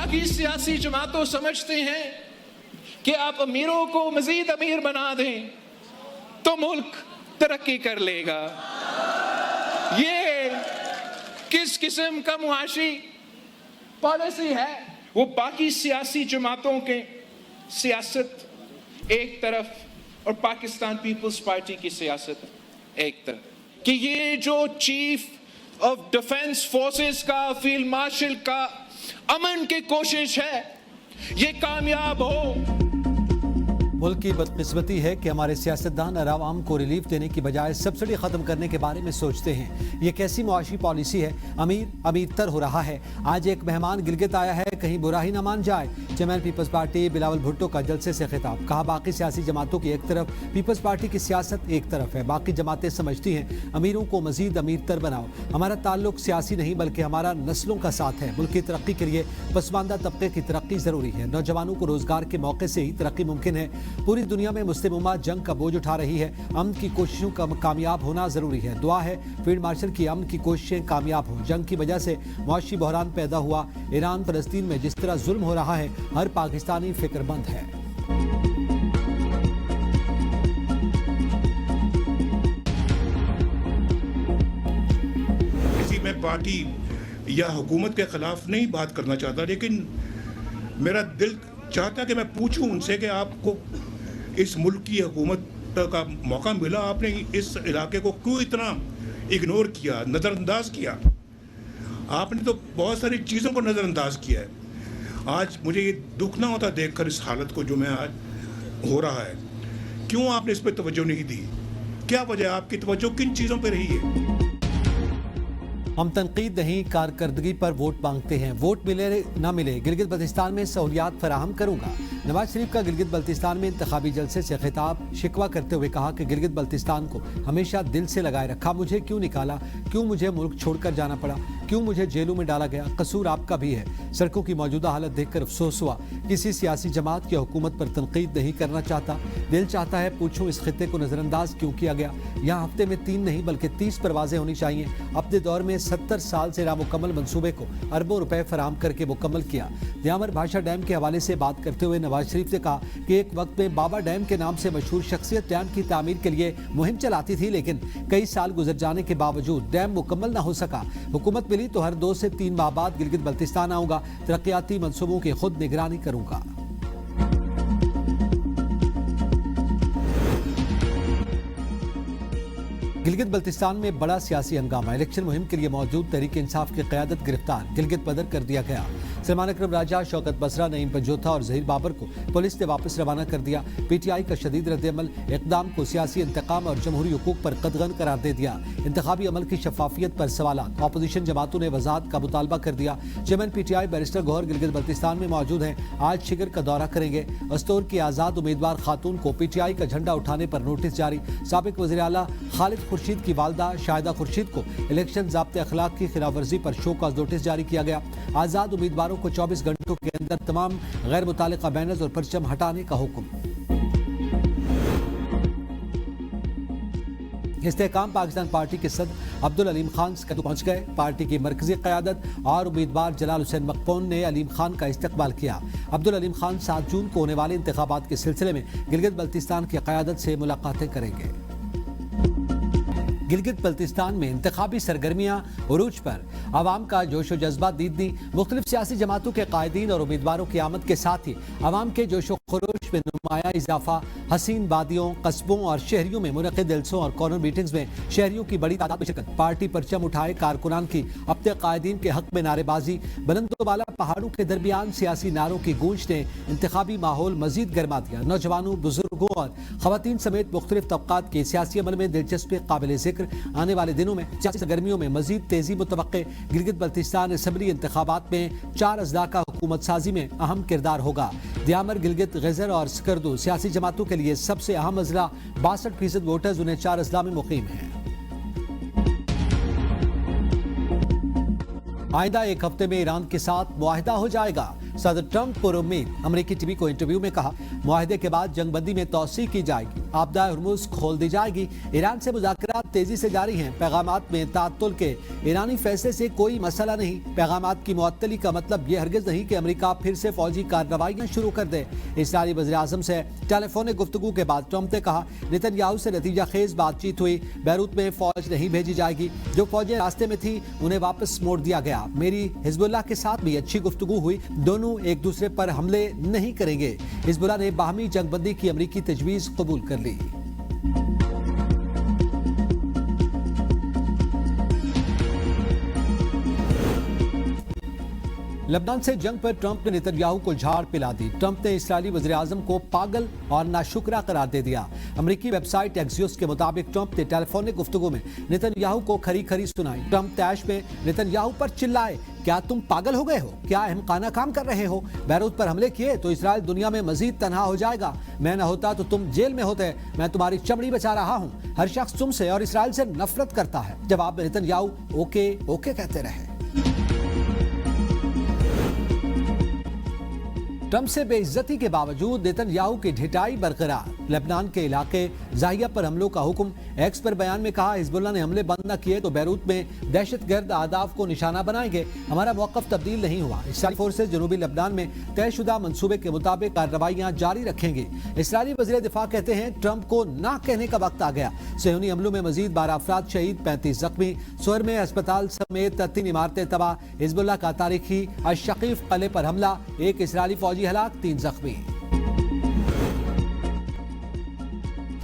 बाकी सियासी जमातों समझते हैं कि आप अमीरों को मजीद अमीर बना दें तो मुल्क तरक्की कर लेगा। ये किस किस्म का मुआशी पॉलिसी है? वो बाकी सियासी जमातों के सियासत एक तरफ और पाकिस्तान पीपल्स पार्टी की सियासत एक तरफ, कि ये जो चीफ ऑफ डिफेंस फोर्सेस का, फील्ड मार्शल का अमन की कोशिश है, ये कामयाब हो। मुल्क की बदकिस्मती है कि हमारे सियासतदान आवाम को रिलीफ देने की बजाय सब्सिडी खत्म करने के बारे में सोचते हैं। ये कैसी मुआशी पॉलिसी है? अमीर अमीर तर हो रहा है। आज एक मेहमान गिलगित आया है, कहीं बुरा ही ना मान जाए। Chairman People's Party Bilawal Bhutto का जलसे से खिताब। कहा बाकी सियासी जमातों की एक तरफ, पीपल्स पार्टी की सियासत एक तरफ है। बाकी जमातें समझती हैं अमीरों को मजीद अमीर तर बनाओ। हमारा ताल्लुक सियासी नहीं बल्कि हमारा नस्लों का साथ है। मुल्क की तरक्की के लिए पसमानदा तबके की तरक्की जरूरी है। नौजवानों को रोजगार के मौके से ही तरक्की मुमकिन है। पूरी दुनिया में मुस्लिम उम्मा जंग का बोझ उठा रही है। अमन की कोशिशों का कामयाब होना जरूरी है। दुआ है फील्ड मार्शल की अमन की कोशिशें कामयाब हों। जंग की वजह से मुआशी बहरान पैदा हुआ। ईरान फलस्तीन में जिस तरह जुल्म हो रहा है, हर पाकिस्तानी फिक्रमंद है। किसी में पार्टी या हुकूमत के खिलाफ नहीं बात करना चाहता, लेकिन मेरा दिल चाहता कि मैं पूछूं उनसे कि आपको इस मुल्क की हुकूमत का मौका मिला, आपने इस इलाके को क्यों इतना इग्नोर किया, नज़रअंदाज किया? आपने तो बहुत सारी चीज़ों को नज़रअंदाज किया है। आज मुझे ये दुख ना होता देखकर इस हालत को जो मैं आज हो रहा है। क्यों आपने इस पर तवज्जो नहीं दी? क्या वजह, आपकी तवज्जो किन चीज़ों पर रही है? हम तनकीद नहीं, कारकर्दगी पर वोट मांगते हैं। वोट मिले ना मिले, गिलगित बल्तिस्तान में सहूलियात फराहम करूंगा। नवाज शरीफ का गिलगित बल्तिस्तान में इंतखाबी जलसे से खिताब। शिकवा करते हुए कहा कि गिलगित बल्तिस्तान को हमेशा दिल से लगाए रखा। मुझे क्यों निकाला? क्यों मुझे मुल्क छोड़कर जाना पड़ा? क्यों मुझे जेलों में डाला गया? कसूर आपका भी है। सड़कों की मौजूदा हालत देखकर अफसोस हुआ। किसी सियासी जमात की हुकूमत पर तनकीद नहीं करना चाहता। दिल चाहता है पूछूं इस खित्ते को नज़रअंदाज क्यों किया गया? यहाँ हफ्ते में 3 नहीं बल्कि 30 परवाजें होनी चाहिए। अपने दौर में 70 साल से नामुकम्मल मंसूबे को अरबों रुपए फराहम करके मुकम्मल किया। दियामर भाषा डैम के हवाले से बात करते हुए नवाज शरीफ ने कहा कि एक वक्त में बाबा डैम के नाम से मशहूर शख्सियत डैम की तामीर के लिए मुहिम चलाती थी, लेकिन कई साल गुजर जाने के बावजूद डैम मुकम्मल न हो सका। हुकूमत मिली तो हर 2 से 3 माह बाद गिलगित बल्तिस्तान आऊंगा। तरक्याती मंसूबों की खुद निगरानी करूंगा। गिलगित बल्तिस्तान में बड़ा सियासी हंगामा। इलेक्शन मुहिम के लिए मौजूद तहरीक इंसाफ की क़यादत गिरफ्तार। गिलगित बदर कर दिया गया। सलमान अकरम राजा, शौकत बसरा, नईम पंजोथा और जहीर बाबर को पुलिस ने वापस रवाना कर दिया। पीटीआई का शदीद रद्दअमल इक़दाम को सियासी इंतकाम और जमहूरी हुकूक पर कदगन करार दे दिया। इंतखाबी अमल की शफाफियत पर सवालात। अपोजिशन जमातों ने वजाहत का मुतालबा कर दिया। Chairman PTI barrister Gohar Gilgit Baltistan में मौजूद हैं। आज शिगर का दौरा करेंगे। अस्तोर की आज़ाद उम्मीदवार खातून को पीटीआई का झंडा उठाने पर नोटिस जारी। साबिक वज़ीर आला खालिद खुर्शीद की वालदा शाहिदा खुर्शीद को इलेक्शन ज़ाब्ते अखलाक की खिलाफ वर्जी पर शो कॉज नोटिस जारी किया गया। आज़ाद उम्मीदवारों को 24 घंटों के अंदर तमाम गैर मुतालिका बैनर्स और परचम हटाने का हुक्म। इस्तेहकाम पाकिस्तान पार्टी के सदर अब्दुल अलीम खान पहुंच गए। पार्टी की मरकजी क़यादत और उम्मीदवार जलाल हुसैन मकबून ने अलीम खान का इस्तकबाल किया। अब्दुल अलीम खान 7 जून को होने वाले इंतखाबात के सिलसिले में गिलगित बल्तिस्तान की क़यादत से मुलाकातें करेंगे। गिलगित बल्तिस्तान में इंतखाबी सरगर्मियां उरूज पर। आवाम का जोशो जज्बा दीदनी। मुख्तलिफ सियासी जमातों के कायदीन और उम्मीदवारों की आमद के साथ ही आवाम के जोशो खरोश में नुमाया इजाफा। हसीन वादियों, कस्बों और शहरियों में मुनक़िद जलसों और कॉर्नर मीटिंग्स में शहरियों की बड़ी तादाद में शिरकत। पार्टी परचम उठाए कारकुनान की अपने कायदीन के हक में नारेबाजी। बुलंदोबाला पहाड़ों के दरमियान सियासी नारों की गूंज ने इंतखाबी माहौल मजीद गर्मा दिया। नौजवानों, बुजुर्गों और खवातीन समेत मुख्तलिफ तबकात के सियासी अमल में दिलचस्पी काबिल जिक्र। आने वाले दिनों में सियासी सरगर्मियों में मजीद तेजी मुतवक्के। गिलगित बल्तिस्तान असम्बली इंतखाबात में 4 अज़ला का हुकूमत साजी में अहम किरदार होगा। दियामर, गिलगित, गजर और स्कर्दू सियासी जमातों के लिए सबसे अहम अज़ला। 62% वोटर्स उन्हें 4 अज़ला में मुकीम हैं। आइंदा एक हफ्ते में ईरान के साथ मुआहिदा हो जाएगा। सदर ट्रंप पुरुम्मीद। अमेरिकी टीवी को इंटरव्यू में कहा मुआहिदे के बाद जंगबंदी में तौसीक की जाएगी। आबदा हरमुज खोल दी जाएगी। ईरान से मुज़ाकरात तेजी से जारी हैं। पैगामात में तातुल के ईरानी फैसले से कोई मसला नहीं। पैगामात की मुअत्तली का मतलब ये हरगिज नहीं कि अमेरिका फिर से फौजी कार्रवाइयां शुरू कर दे। इस्राईली वज़ीर-ए-आज़म से टेलीफोनिक गुफ्तगू के बाद ट्रंप ने कहा, नेतन्याहू से नतीजा खेज बातचीत हुई। बैरूत में फौज नहीं भेजी जाएगी। जो फौजें रास्ते में थी उन्हें वापस मोड़ दिया गया। मेरी हिजबुल्लाह के साथ भी अच्छी गुफ्तगू हुई। दोनों एक दूसरे पर हमले नहीं करेंगे। हिजबुल्लाह ने बाहमी जंगबंदी की अमरीकी तजवीज़ कबूल कर ली। लबनान से जंग पर ट्रंप ने नेतन्याहू को झाड़ पिला दी। ट्रंप ने इस्राईली वज़ीर-ए-आज़म को पागल और नाशुक्रा करार दे दिया। अमरीकी वेबसाइट एक्सियोस के मुताबिक ट्रंप ने टेलीफोनिक गुफ्तगू में नेतन्याहू को खरी खरी सुनाई। ट्रंप तैश में नेतन्याहू पर चिल्लाए, क्या तुम पागल हो गए हो? क्या अहमकाना काम कर रहे हो? बैरूत पर हमले किए तो इसराइल दुनिया में मजीद तन्हा हो जाएगा। मैं न होता तो तुम जेल में होते। मैं तुम्हारी चमड़ी बचा रहा हूँ। हर शख्स तुमसे और इसराइल से नफरत करता है। जवाब में नेतन्याहू ओके ओके कहते रहे। ट्रंप से बेइज्जती के बावजूद नेतन्याहू की ढिठाई बरकरार। लेबनान के इलाके जाहिया पर हमलों का हुक्म। एक्स पर बयान में कहा, हिजबुल्लाह ने हमले बंद न किए तो बैरूत में दहशतगर्द अहदाफ को निशाना बनाएंगे। हमारा मौक़िफ़ तब्दील नहीं हुआ। इस्राईली फोर्सेज जनूबी लेबनान में तयशुदा मंसूबे के मुताबिक कार्रवाइयां जारी रखेंगी। इस्राईली वज़ीर दिफा कहते हैं, ट्रंप को ना कहने का वक्त आ गया। सेहूनी हमलों में मजीद 12 अफराद शहीद, 35 जख्मी। सोर में अस्पताल समेत 3 इमारतें तबाह। हिजबुल्लाह का तारीखी अशकीफ किले पर हमला, 1 इस्राईली फौजी हलाक, 3 जख्मी।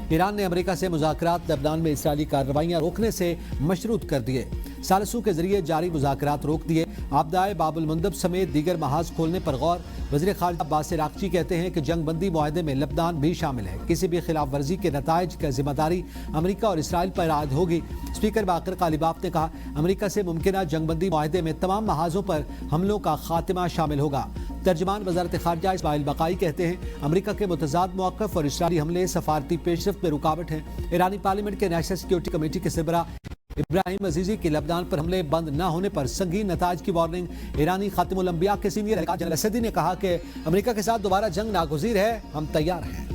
ईरान ने अमेरिका से मुज़ाकरात लेबनान में इस्राईली कार्रवाइयां रोकने से मशरूत कर दिए। सालसू के जरिए जारी मुज़ाकरात रोक दिए। आपदाए बाबुल मंदब समेत दीगर महाज खोलने पर गौर। वज़ीर ख़ारिजा अब्बास इराक़ची कहते हैं कि जंग बंदी मुआहदे में लेबनान भी शामिल है। किसी भी खिलाफ वर्जी के नताइज की जिम्मेदारी अमेरिका और इसराइल पर आयद होगी। स्पीकर बाकर कालिबाफ ने कहा, अमेरिका से मुमकिन जंग बंदी मुआहदे में तमाम महाजों पर हमलों का खात्मा शामिल होगा। तर्जमान वज़ारत ख़ारिजा इस्माइल बकाई कहते हैं, अमेरिका के मुतज़ाद मौक़िफ़ और इस्राईली हमले सफारती पेशरफ्त में रुकावट है। ईरानी पार्लियामेंट के नेशनल सिक्योरिटी कमेटी के सरबराह इब्राहिम अजीज़ी की लेबनान पर हमले बंद न होने पर संगीन नताइज की वार्निंग। ईरानी खातिमुल अंबिया के सीनियर अधिकारी जनरल असदी ने कहा कि अमेरिका के साथ दोबारा जंग नागुज़ीर है, हम तैयार हैं।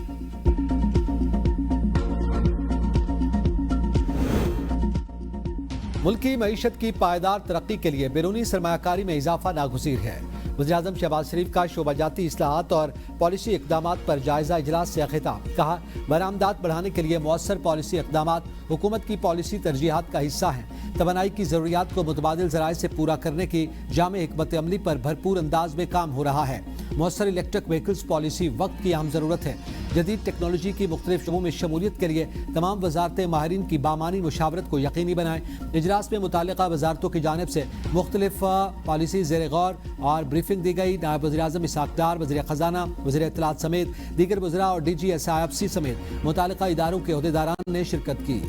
मुल्की मईशत की पायदार तरक्की के लिए बैरूनी सरमायाकारी में इजाफा नागुज़ीर है। वज़ीर-ए-आज़म शहबाज शरीफ का शोबाजाती इस्लाहात और पॉलिसी इक़दामात पर जायज़ा इजलास से खिताब। कहा, बरामदात बढ़ाने के लिए मौसर पॉलिसी इक़दामात हुकूमत की पॉलिसी तरजीहात का हिस्सा हैं। तवानाई की ज़रूरियात को मुतबादिल ज़राए से पूरा करने की जामे हिकमत अमली पर भरपूर अंदाज में काम हो रहा है। मौसर इलेक्ट्रिक व्हीकल्स पॉलिसी वक्त की अहम ज़रूरत है। जदीद टेक्नोलॉजी की मुख्तलिफ शोबों में शमूलियत के लिए तमाम वजारतें माहिरीन की बामानी मुशावरत को यकीनी बनाएं। इजलास में मुतालिका वजारतों की जानिब से मुख्तलिफ पॉलिसी ज़ेर गौर और ब्रीफिंग दी गई। नायब वज़ीर-ए-आज़म इसहाक़ डार, वज़ीर ख़ज़ाना, वज़ीर इत्तलात समेत दीगर वज़रा और DGSIFC समेत मुतालिका इदारों के ओहदेदारान ने शिरकत की।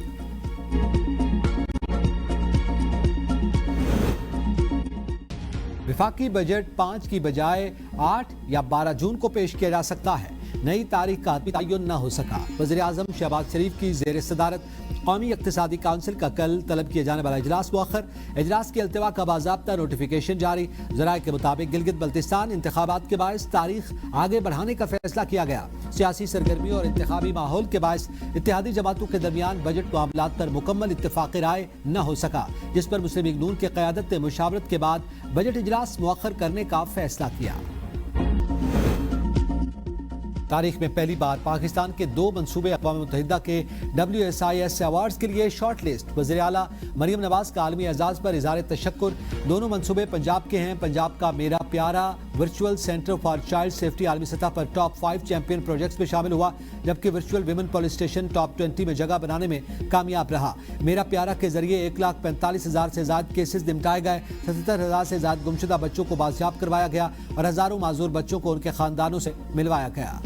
विफाकी बजट 5 की बजाय 8 या 12 जून को पेश किया जा सकता है। नई तारीख का तयन न हो सका। वज़ीर-ए-आज़म शहबाज शरीफ की ज़ेर सदारत कौमी इक़्तिसादी काउंसिल का कल तलब किए जाने वाला इजलास मुअख्खर। इजलास के अल्तवा का बाज़ाब्ता नोटिफिकेशन जारी। ज़राए के मुताबिक गिलगित बल्तिस्तान इंतखाबात के बायस तारीख आगे बढ़ाने का फैसला किया गया। सियासी सरगर्मी और इंतखाबी माहौल के बायस इत्तेहादी जमातों के दरमियान बजट मामलात पर मुकम्मल इत्तेफाक़ राय न हो सका, जिस पर मुस्लिम लीग नून की क़यादत ने मुशावरत के बाद बजट इजलास मुअख्खर करने का फैसला किया। तारीख में पहली बार पाकिस्तान के 2 मंसूबे अक़वाम मुत्तहिदा के WSIS अवार्ड्स के लिए शॉर्ट लिस्ट। वज़ीर आला मरियम नवाज़ का आलमी एजाज़ पर इज़हार तशक्कुर। दोनों मंसूबे पंजाब के हैं। पंजाब का मेरा प्यारा virtual centre for child safety आलमी सतह पर टॉप 5 चैंपियन प्रोजेक्ट्स में शामिल हुआ, जबकि virtual women police station top 20 में जगह बनाने में कामयाब रहा। मेरा प्यारा के जरिए 1,45,000 से ज़्यादा केसेस निपटाए गए। 77,000 से ज़्यादा गुमशुदा बच्चों को बाजियाब करवाया गया और हज़ारों माजूर बच्चों को उनके ख़ानदानों से मिलवाया गया।